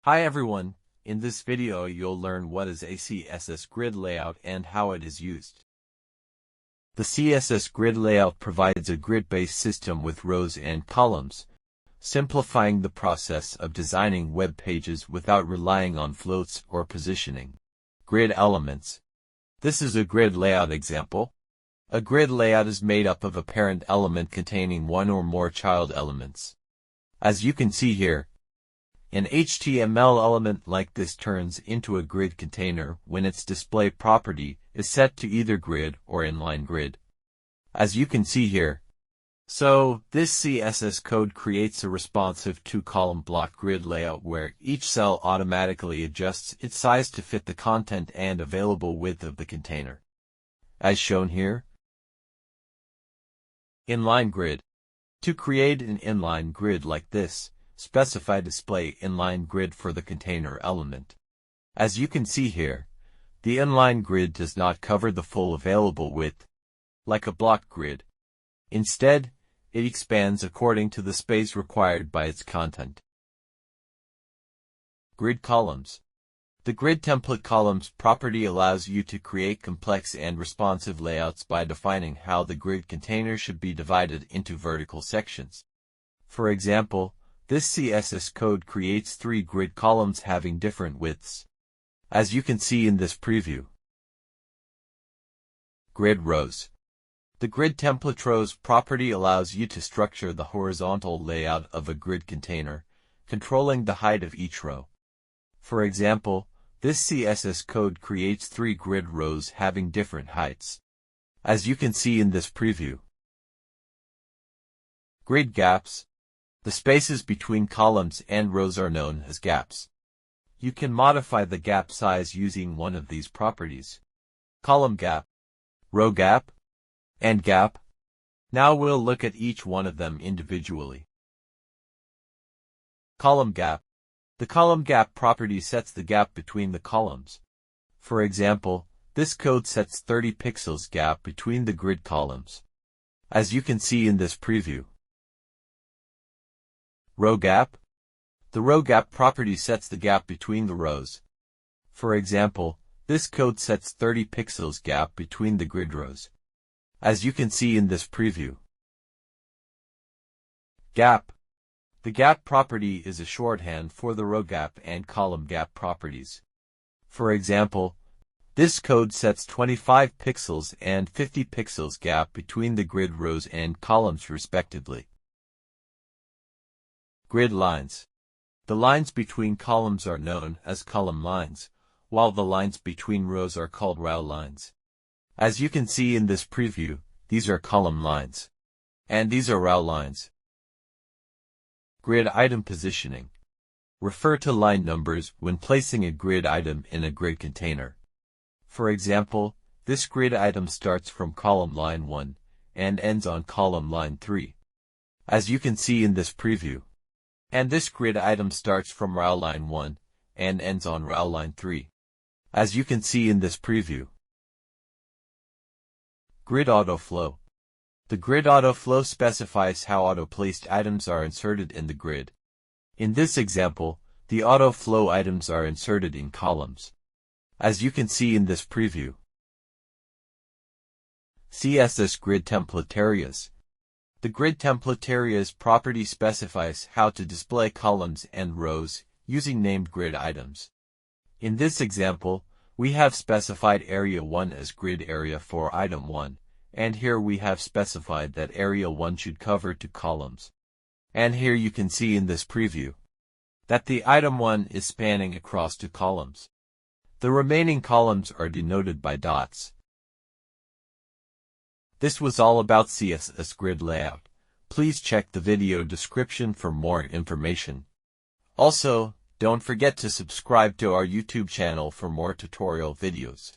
Hi everyone, in this video you'll learn what is a CSS grid layout and how it is used. The CSS grid layout provides a grid-based system with rows and columns, simplifying the process of designing web pages without relying on floats or positioning. Grid elements. This is a grid layout example. A grid layout is made up of a parent element containing one or more child elements. As you can see here, an HTML element like this turns into a grid container when its display property is set to either grid or inline grid. As you can see here, so this CSS code creates a responsive two-column block grid layout where each cell automatically adjusts its size to fit the content and available width of the container. As shown here, inline grid. To create an inline grid like this, specify display inline grid for the container element. As you can see here, the inline grid does not cover the full available width, like a block grid. Instead, it expands according to the space required by its content. Grid columns. The grid template columns property allows you to create complex and responsive layouts by defining how the grid container should be divided into vertical sections. For example, this CSS code creates 3 grid columns having different widths, as you can see in this preview. Grid rows. The grid template rows property allows you to structure the horizontal layout of a grid container, controlling the height of each row. For example, this CSS code creates 3 grid rows having different heights, as you can see in this preview. Grid gaps. The spaces between columns and rows are known as gaps. You can modify the gap size using one of these properties: column gap, row gap, and gap. Now we'll look at each one of them individually. Column gap. The column gap property sets the gap between the columns. For example, this code sets 30 pixels gap between the grid columns, as you can see in this preview. Row gap. The row gap property sets the gap between the rows. For example, this code sets 30 pixels gap between the grid rows, as you can see in this preview. Gap. The gap property is a shorthand for the row gap and column gap properties. For example, this code sets 25 pixels and 50 pixels gap between the grid rows and columns respectively. Grid lines. The lines between columns are known as column lines, while the lines between rows are called row lines. As you can see in this preview, these are column lines, and these are row lines. Grid item positioning. Refer to line numbers when placing a grid item in a grid container. For example, this grid item starts from column line 1 and ends on column line 3, as you can see in this preview. And this grid item starts from row line 1 and ends on row line 3, as you can see in this preview. Grid autoflow. The grid autoflow specifies how auto-placed items are inserted in the grid. In this example, the autoflow items are inserted in columns, as you can see in this preview. CSS Grid Template Areas. The grid template areas property specifies how to display columns and rows using named grid items. In this example, we have specified area 1 as grid area for item 1. And here we have specified that area 1 should cover 2 columns. And here you can see in this preview that the item 1 is spanning across 2 columns. The remaining columns are denoted by dots. This was all about CSS Grid Layout. Please check the video description for more information. Also, don't forget to subscribe to our YouTube channel for more tutorial videos.